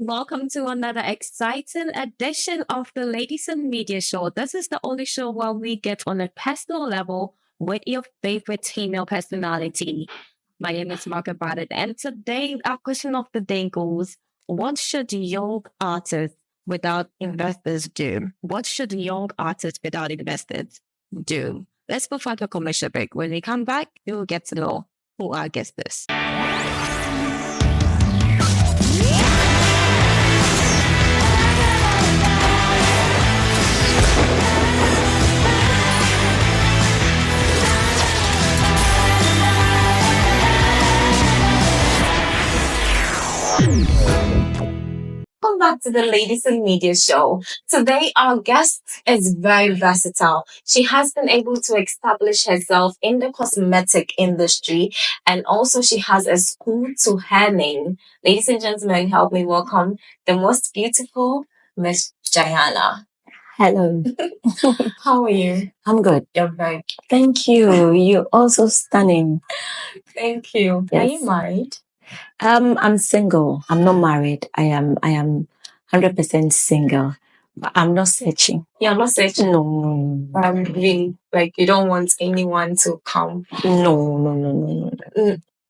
welcome to another exciting edition of the Ladies in Media Show. This is the only show where we get on a personal level with your favorite female personality. My name is Margaret Barrett, and today our question of the day goes, what should young artists without investors do? What should young artists without investors do? Let's move on to a commercial break. When we come back, you'll get to know who our guest is. Welcome back to the Ladies in Media Show. Today, our guest is very versatile. She has been able to establish herself in the cosmetic industry, and also she has a school to her name. Ladies and gentlemen, help me welcome the most beautiful Miss Jayana. Hello. How are you? I'm good. You're very. Thank you. You're also stunning. Thank you. Yes. Are you married? I'm single. I'm not married. I am 100% single. But I'm not searching. You're not searching? No. Really, like you don't want anyone to come? No.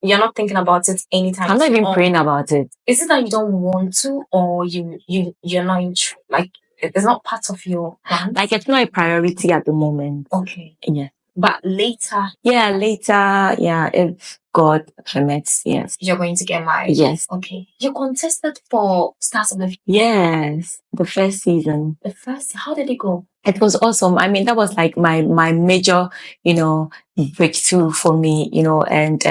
You're not thinking about it anytime. I'm not even praying about it. Is it that you don't want to, or you're not like it's not part of your plan? Like it's not a priority at the moment. Okay. Yeah. But later. Yeah, later. Yeah, if God permits, yes. You're going to get married? Yes. Okay. You contested for Stars of the... Yes, the first season. The first? How did it go? It was awesome. I mean, that was like my major, breakthrough for me, and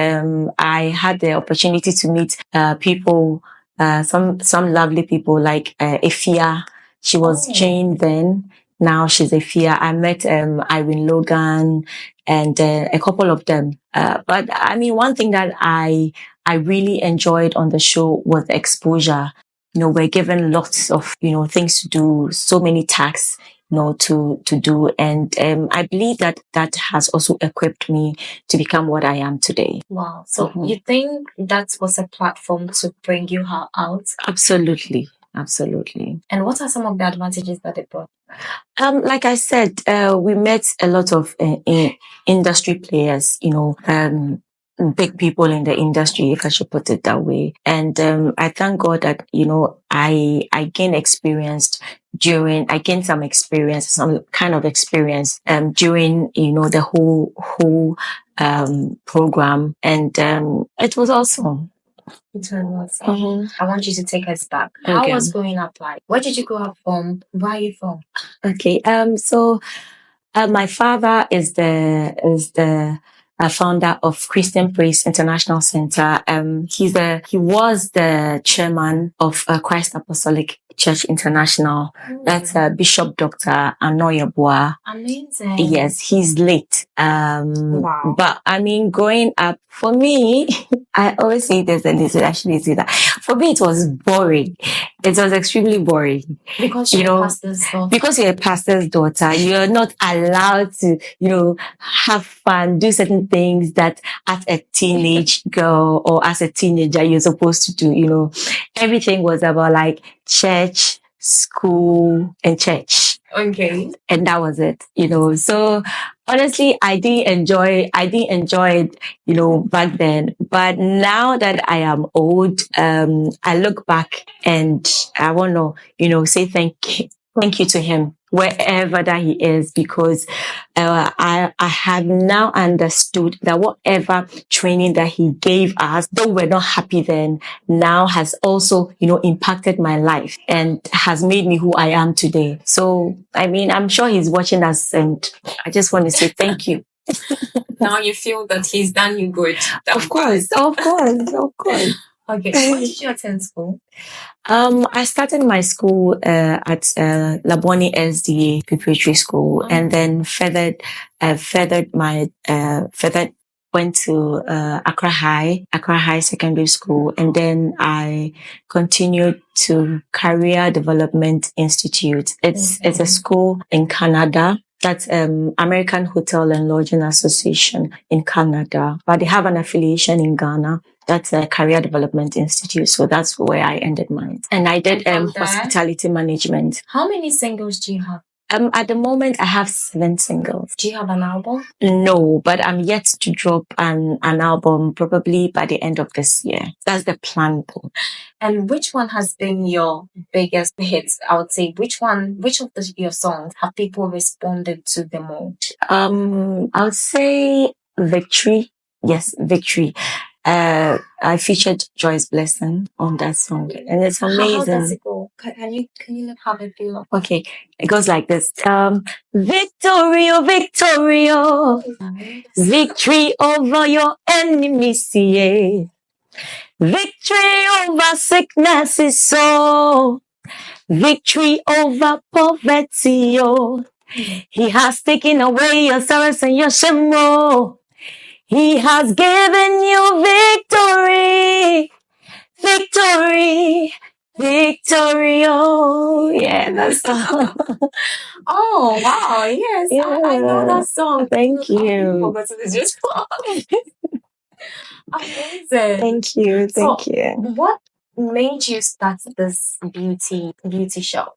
I had the opportunity to meet people, some lovely people like Efia. She was Jane then. Now she's Efia. I met Irene Logan and a couple of them. But I mean, one thing that I really enjoyed on the show was the exposure. We're given lots of, things to do, so many tasks, to do. And I believe that has also equipped me to become what I am today. Wow. So you think that was a platform to bring you out? Absolutely. And what are some of the advantages that it brought? Like I said, we met a lot of industry players, big people in the industry, if I should put it that way. And I thank God that, I gained some kind of experience during, the whole program. And it was awesome. It was awesome. I want you to take us back. Okay. How was growing up like? Where did you grow up from? Where are you from? Okay. So my father is the founder of Christian Praise International Center. He was the chairman of Christ Apostolic Church International. That's Bishop Dr. Anoyabua. Amazing. Yes, he's late. Wow. But I mean, growing up, for me, I always say this and this actually say that. For me, it was boring. It was extremely boring. Because you're a pastor's daughter. Because you're a pastor's daughter, you're not allowed to, have fun, do certain things that as a teenage girl or as a teenager you're supposed to do. Everything was about like church, school, and church. Okay. And that was it, So honestly, I did enjoy it, back then. But now that I am old, I look back and I want to, say thank you to him wherever that he is, because I have now understood that whatever training that he gave us, though we're not happy then, now has also, impacted my life and has made me who I am today. So, I mean, I'm sure he's watching us and I just want to say thank you. Now you feel that he's done you good. Of course. Okay, where did you attend school? I started my school at Laboni SDA Preparatory School, and then went to Accra High Secondary School, and then I continued to Career Development Institute. It's a school in Canada. That's American Hotel and Lodging Association in Canada, but they have an affiliation in Ghana. That's a Career Development Institute. So that's where I ended mine. And I did hospitality management. How many singles do you have? At the moment, I have 7 singles. Do you have an album? No, but I'm yet to drop an album probably by the end of this year. That's the plan. And which one has been your biggest hit? I would say which of your songs have people responded to the most? I would say Victory. Yes, Victory. I featured Joyce Blessing on that song, and it's amazing. How does it go? Can you have it feel? Okay, it goes like this. Victory, victory, victory over your enemies, yeah. Victory over sickness is so. Victory over poverty, oh. He has taken away your sorrows and your shame, oh. He has given you victory, victory, victory, oh. Yeah, that's all. Oh, wow. Yes, yeah. I know that song. Thank you. Amazing. Thank you. Thank you. What made you start this beauty shop?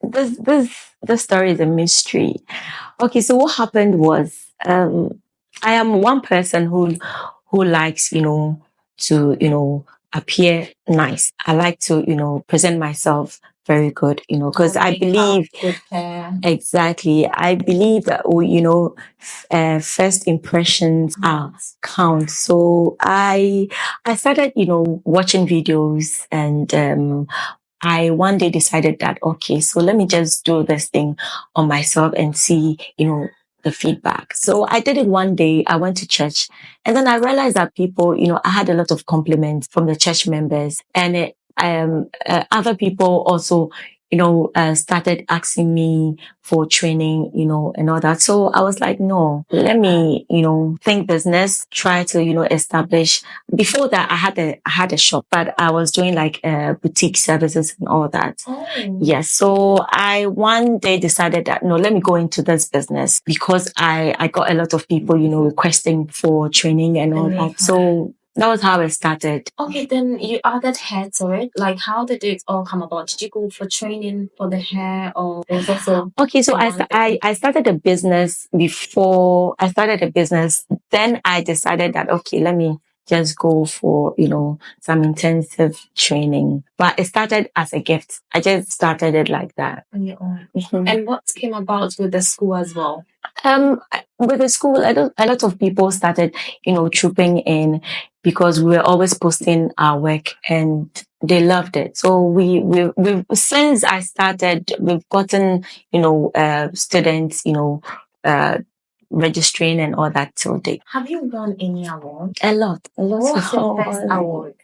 This story is a mystery. Okay, so what happened was, I am one person who likes, to, appear nice. I like to, present myself very good, because I believe good hair. Exactly. I believe that, first impressions count. So I started, watching videos, and I one day decided that, okay, so let me just do this thing on myself and see, the feedback. So I did it one day. I went to church, and then I realized that people, I had a lot of compliments from the church members, and other people also, started asking me for training, and all that. So I was like, no, let me, think business, try to, establish. Before that, I had a shop, but I was doing like boutique services and all that. Oh. Yes. So I one day decided that, no, let me go into this business, because I got a lot of people, requesting for training and all that. So that was how it started. Okay, then you added hair to it. Like, how did it all come about? Did you go for training for the hair, or there was also? Okay, so I started a business before I started a business. Then I decided that, okay, let me just go for, some intensive training. But it started as a gift. I just started it like that. On your own. And what came about with the school as well? With the school, a lot of people started, trooping in, because we were always posting our work, and they loved it. So we since I started, we've gotten, students, registering and all that till date. Have you won any award? A lot. What was your first award?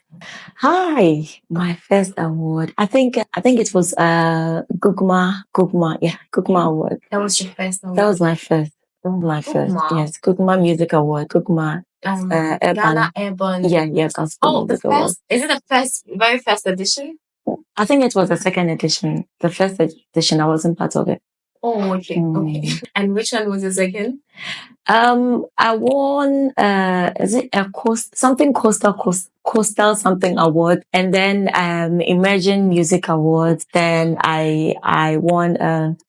Hi, my first award. I think it was Gugma Award. That was your first award. That was my first. Yes, Gugma Music Award. Gugma. Ghana Urban. Yeah, gospel music award. Is it the very first edition? I think it was the second edition. The first edition, I wasn't part of it. Oh, okay. Okay. And which one was the second? I won, is it a coastal something award, and then, emerging music awards. Then I won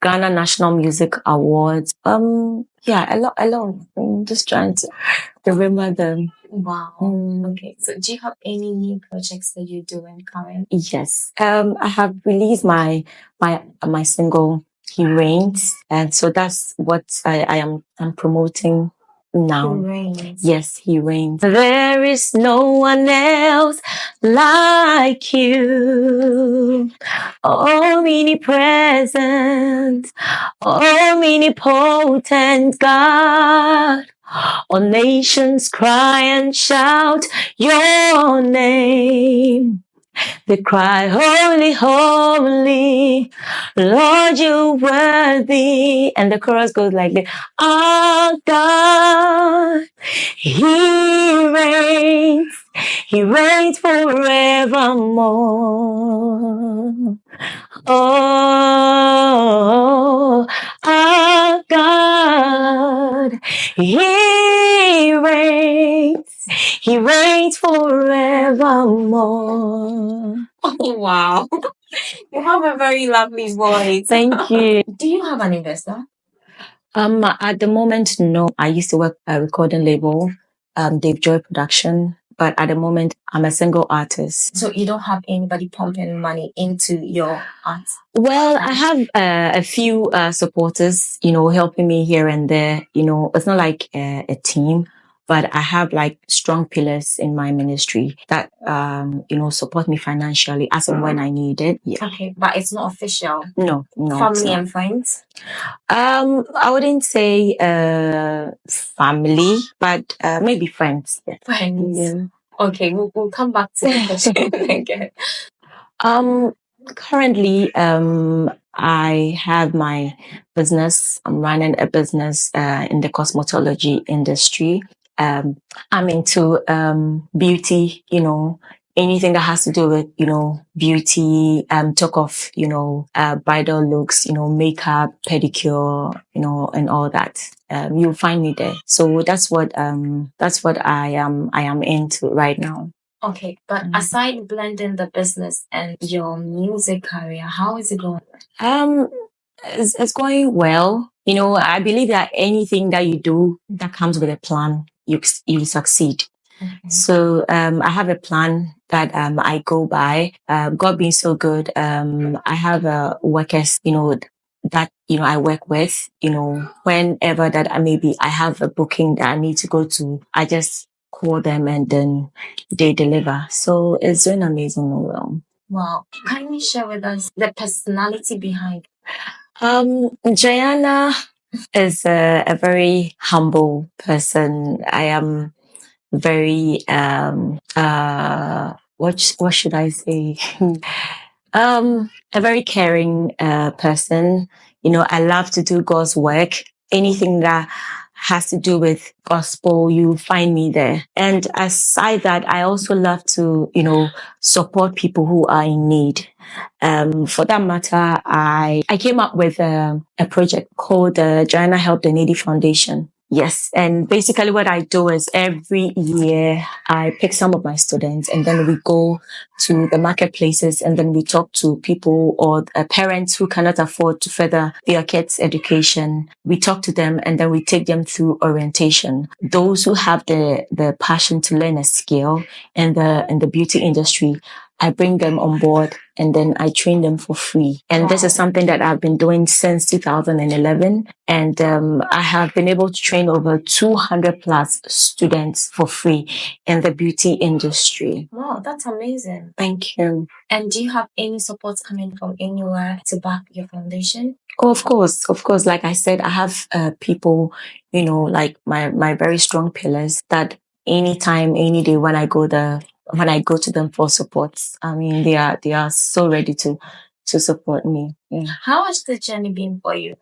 Ghana National Music Awards. Yeah, a lot. I'm just trying to remember them. Wow. Okay. So do you have any new projects that you're doing currently? Yes. I have released my single, He Reigns, and so that's what I'm promoting now. He Reigns. Yes, He Reigns. There is no one else like you. Omnipresent, omnipotent God. All nations cry and shout your name. They cry, holy, holy, Lord, you're worthy. And the chorus goes like this. Our God, He reigns forevermore. Oh, Our God, He reigns forevermore. Oh, wow. You have a very lovely voice. Thank you. Do you have an investor? At the moment, no. I used to work at a recording label, Dave Joy Production, but at the moment, I'm a single artist. So you don't have anybody pumping money into your art? Well, I have a few supporters, helping me here and there. It's not like a team, but I have like strong pillars in my ministry that, support me financially as and when I need it. Yeah. Okay, but it's not official. No, family and friends. I wouldn't say family, but maybe friends. Yeah. Friends. Yeah. Okay, we'll come back to the question again. Um, Currently, I have my business. I'm running a business in the cosmetology industry. I'm into beauty, anything that has to do with, beauty, talk of, bridal looks, makeup, pedicure, and all that. You'll find me there. So that's what I am into right now. Okay, but aside blending the business and your music career, how is it going? Um, it's going well. I believe that anything that you do that comes with a plan, you succeed. Okay. So I have a plan that I go by. God being so good, I have workers, that I work with. Whenever that I have a booking that I need to go to, I just call them and then they deliver. So it's doing amazing well. Wow. Can you share with us the personality behind? Jayana is a very humble person. I am very what should I say? A very caring person. I love to do God's work. Anything that has to do with gospel, you find me there. And aside that, I also love to, support people who are in need. For that matter, I came up with a project called the Jayana Help the Needy Foundation. Yes. And basically what I do is every year I pick some of my students and then we go to the marketplaces and then we talk to people or parents who cannot afford to further their kids' education. We talk to them and then we take them through orientation. Those who have the passion to learn a skill in the beauty industry, I bring them on board and then I train them for free. And this is something that I've been doing since 2011. And I have been able to train over 200 plus students for free in the beauty industry. Wow, that's amazing. Thank you. And do you have any support coming from anywhere to back your foundation? Oh, of course. Of course. Like I said, I have people, like my very strong pillars that anytime, any day when I go to them for support, I mean, they are so ready to support me. Yeah. How has the journey been for you?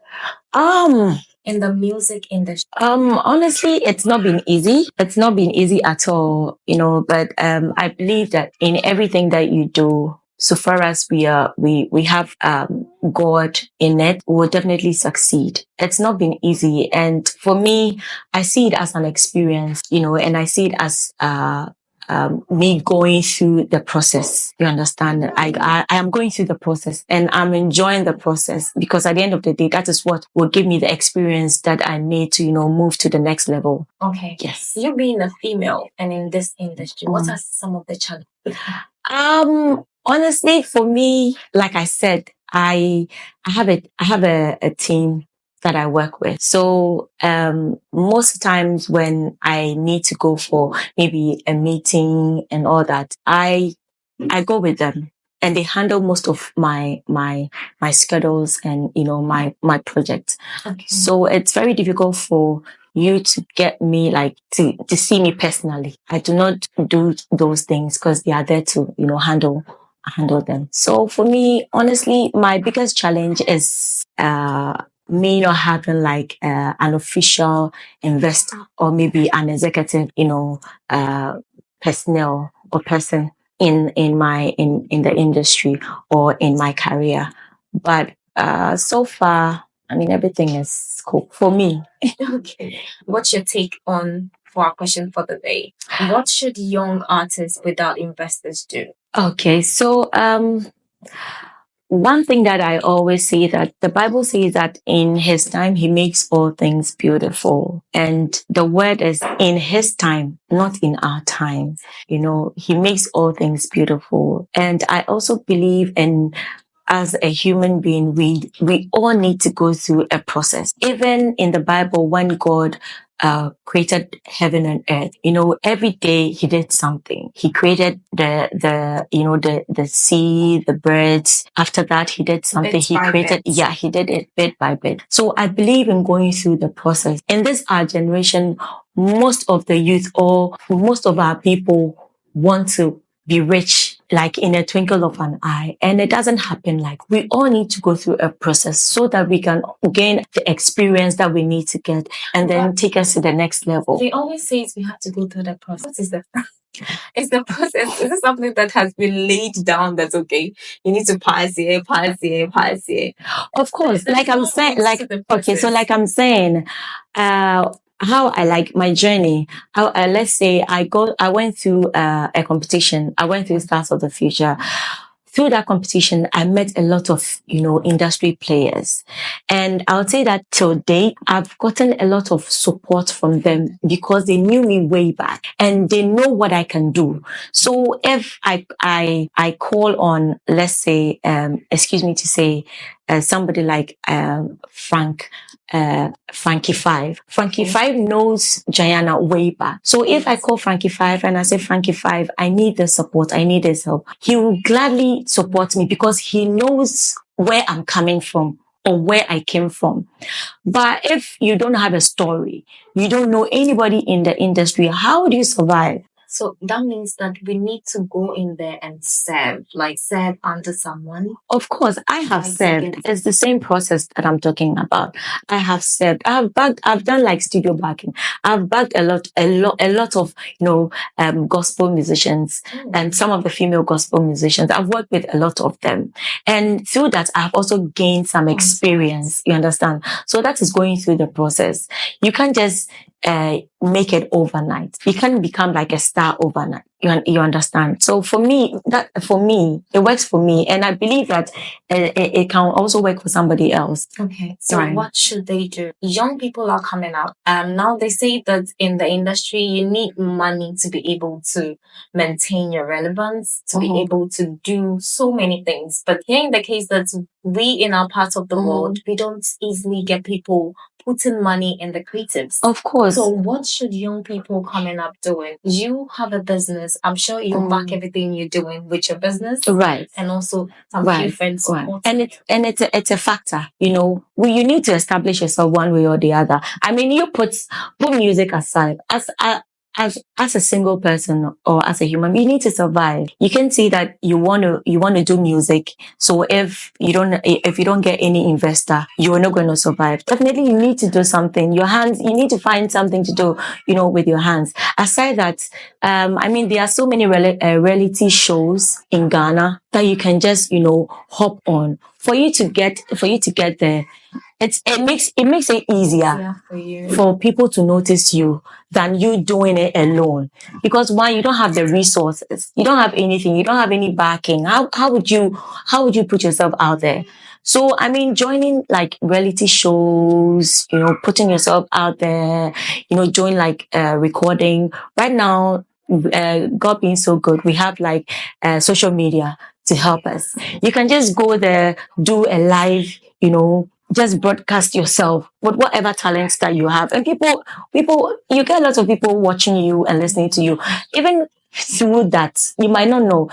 In the music industry? Honestly, it's not been easy. It's not been easy at all, but I believe that in everything that you do, so far as we have God in it, we'll definitely succeed. It's not been easy. And for me, I see it as an experience, and I see it as me going through the process. You understand? I am going through the process and I'm enjoying the process because at the end of the day, that is what will give me the experience that I need to, move to the next level. Okay. Yes. You being a female and in this industry, what are some of the challenges? Honestly, for me, like I said, I have a team that I work with. So, most times when I need to go for maybe a meeting and all that, I go with them and they handle most of my schedules and, my projects. Okay. So it's very difficult for you to get me to see me personally. I do not do those things because they are there to, handle them. So for me, honestly, my biggest challenge is, me not having an official investor or maybe an executive, personnel or person in the industry or in my career. But so far I mean, everything is cool for me. Okay. What's your take on for our question for the day? What should young artists without investors do? Okay, so one thing that I always say that the Bible says that in his time he makes all things beautiful. And the word is in his time, not in our time. You know, he makes all things beautiful. And I also believe in as a human being, we all need to go through a process. Even in the Bible, when God created heaven and earth, you know, every day he did something. He created the sea, the birds. After that, he did something. Bit He by created, bit. yeah, he did it bit by bit. So I believe in going through the process. In this our generation, most of the youth or most of our people want to be rich like in a twinkle of an eye. And it doesn't happen like we all need to go through a process so that we can gain the experience that we need to get and then take us to the next level. They always say we have to go through the process. What is the Is the process? Is it something that has been laid down that's okay? You need to pass here, pass here, pass here. Of course, like I'm saying, like, okay, so process. like I'm saying, how I like my journey. How let's say I went through a competition. I went through Stars of the Future. Through that competition, I met a lot of, you know, industry players. And I'll say that till date, I've gotten a lot of support from them because they knew me way back and they know what I can do. So if I call on, let's say, excuse me to say, somebody like Frankie Five. Frankie Five knows Jayana way back. So if I call Frankie Five and I say, Frankie Five, I need the support, I need this help, he will gladly support me because he knows where I'm coming from or where I came from. But if you don't have a story, you don't know anybody in the industry, how do you survive? So that means that we need to go in there and serve, like serve under someone. Of course, I have served. It's the same process that I'm talking about. I have served. I've done like studio backing. I've backed a lot of, you know, gospel musicians and some of the female gospel musicians. I've worked with a lot of them. And through that, I've also gained some experience. You understand? So that is going through the process. You can't just make it overnight. You can't become like a star overnight. You understand? So for me, it works for me. And I believe that it can also work for somebody else. Okay. So what should they do? Young people are coming up. Now they say that in the industry, you need money to be able to maintain your relevance, to be able to do so many things. But here in the case that we in our part of the world, we don't easily get people putting money in the creatives. Of course. So what should young people coming up doing? You have a business. I'm sure you back everything you're doing with your business. Right. And also some few friends support. And it's a factor, you know. You need to establish yourself one way or the other. I mean, you put music aside as a single person or as a human, you need to survive. You can see that you want to do music. So if you don't get any investor, you are not going to survive. Definitely, you need to do something. You need to find something to do, you know, with your hands. Aside that, I mean, there are so many reality shows in Ghana that you can just, you know, hop on for you to get there. It makes it easier for people to notice you than you doing it alone. Because one, you don't have the resources, you don't have anything, you don't have any backing. How would you put yourself out there? So I mean, joining like reality shows, you know, putting yourself out there, you know, join like recording. Right now, God being so good, we have like social media to help us. You can just go there, do a live, you know, just broadcast yourself with whatever talents that you have. And people, you get a lot of people watching you and listening to you. Even through that, you might not know.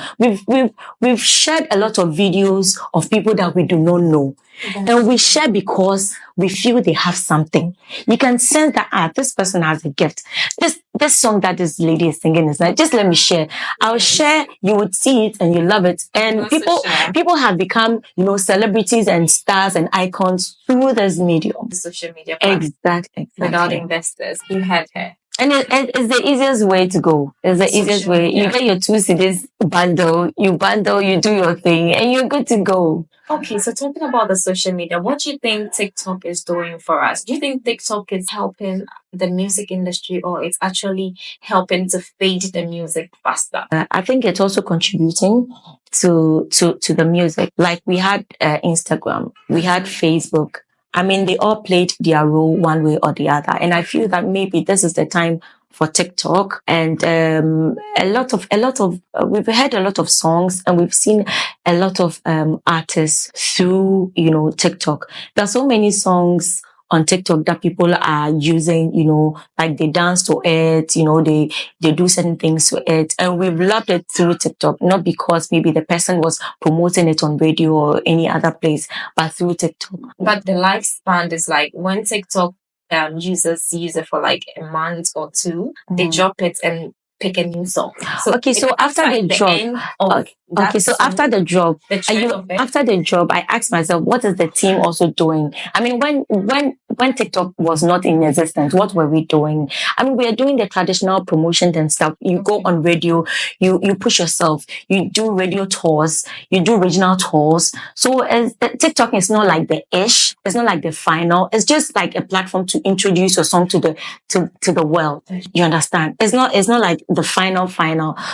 We've shared a lot of videos of people that we do not know. And we share because we feel they have something. You can sense that, this person has a gift. This song that this lady is singing is like, just let me share. I'll share, you would see it and you love it. And people have become, you know, celebrities and stars and icons through this medium. Social media. Exactly. Without investors. You had her. And it's the easiest way to go. It's the easiest Social way. media. You get your 2 CDs bundle, you do your thing, and you're good to go. Okay, so talking about the social media, what do you think TikTok is doing for us? Do you think TikTok is helping the music industry or it's actually helping to fade the music faster? I think it's also contributing to the music. Like we had Instagram, we had Facebook. I mean, they all played their role one way or the other, and I feel that maybe this is the time for TikTok. And we've heard a lot of songs, and we've seen a lot of artists through TikTok. There are so many songs on TikTok that people are using, like they dance to it, they do certain things to it. And we've loved it through TikTok, not because maybe the person was promoting it on radio or any other place, but through TikTok. But the lifespan is like when TikTok users use it for like a month or two, they drop it and pick a new song. So okay, so after like the drop, end of okay, so after the drop, the after the drop, I asked myself, what is the team also doing? I mean, when TikTok was not in existence, what were we doing? I mean, we are doing the traditional promotions and stuff. You go on radio, you push yourself, you do radio tours, you do regional tours. So as TikTok is not like the ish, it's not like the final. It's just like a platform to introduce your song to the world. You understand? It's not like the final.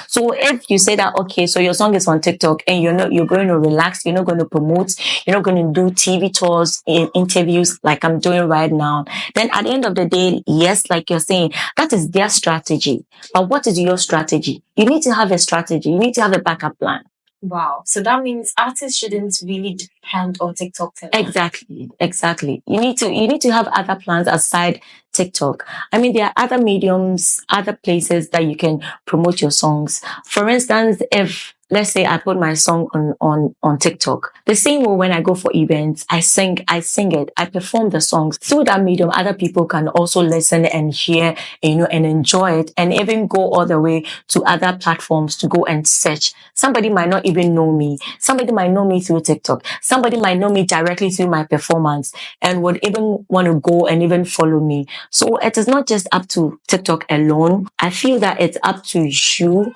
So if you say that, okay, so your song is on TikTok and you're going to relax, you're not going to promote, you're not going to do TV tours, interviews like I'm doing right now, then at the end of the day, yes, like you're saying, that is their strategy. But what is your strategy? You need to have a strategy. You need to have a backup plan. Wow. So that means artists shouldn't really depend on TikTok. Exactly. You need to have other plans aside TikTok. I mean, there are other mediums, other places that you can promote your songs. For instance, if let's say I put my song on TikTok, the same way when I go for events, I sing it, I perform the songs through that medium. Other people can also listen and hear, and enjoy it, and even go all the way to other platforms to go and search. Somebody might not even know me. Somebody might know me through TikTok. Somebody might know me directly through my performance and would even want to go and even follow me. So it is not just up to TikTok alone. I feel that it's up to you,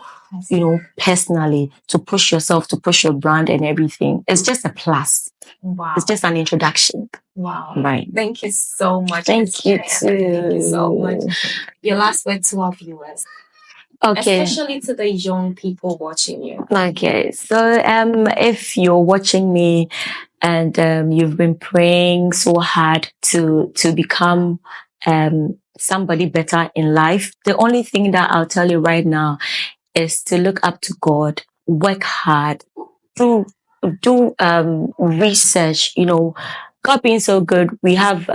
personally, to push yourself, to push your brand and everything. It's just a plus. Wow. It's just an introduction. Wow. Right. Thank you so much. Thank you too. Thank you so much. Your last word to our viewers. Okay. Especially to the young people watching you. Okay. So if you're watching me and you've been praying so hard to become somebody better in life, the only thing that I'll tell you right now is to look up to God, work hard, do research. God being so good, we have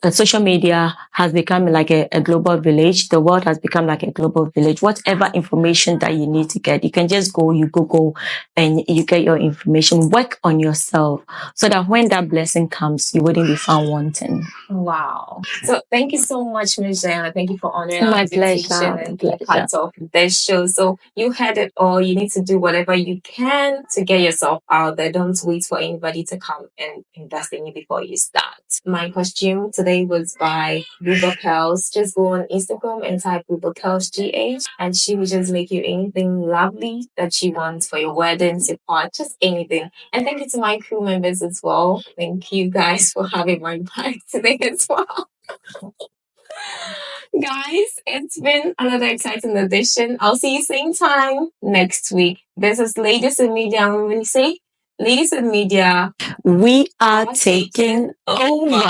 the social media has become like a global village. The world has become like a global village. Whatever information that you need to get, you can just go, you Google, and you get your information. Work on yourself so that when that blessing comes, you wouldn't be found wanting. Wow. So thank you so much, Ms. Jayana. Thank you for honoring My our invitation pleasure. and being part of this show. So you had it all. You need to do whatever you can to get yourself out there. Don't wait for anybody to come and invest in you before you start. My costume today was by Ruba Curls. Just go on Instagram and type Ruba Curls GH and she will just make you anything lovely that you want for your weddings, your part, just anything. And thank you to my crew members as well. Thank you guys for having my back today as well. Guys, it's been another exciting edition. I'll see you same time next week. This is Ladies in Media. And when we say Ladies in Media, we are taking over.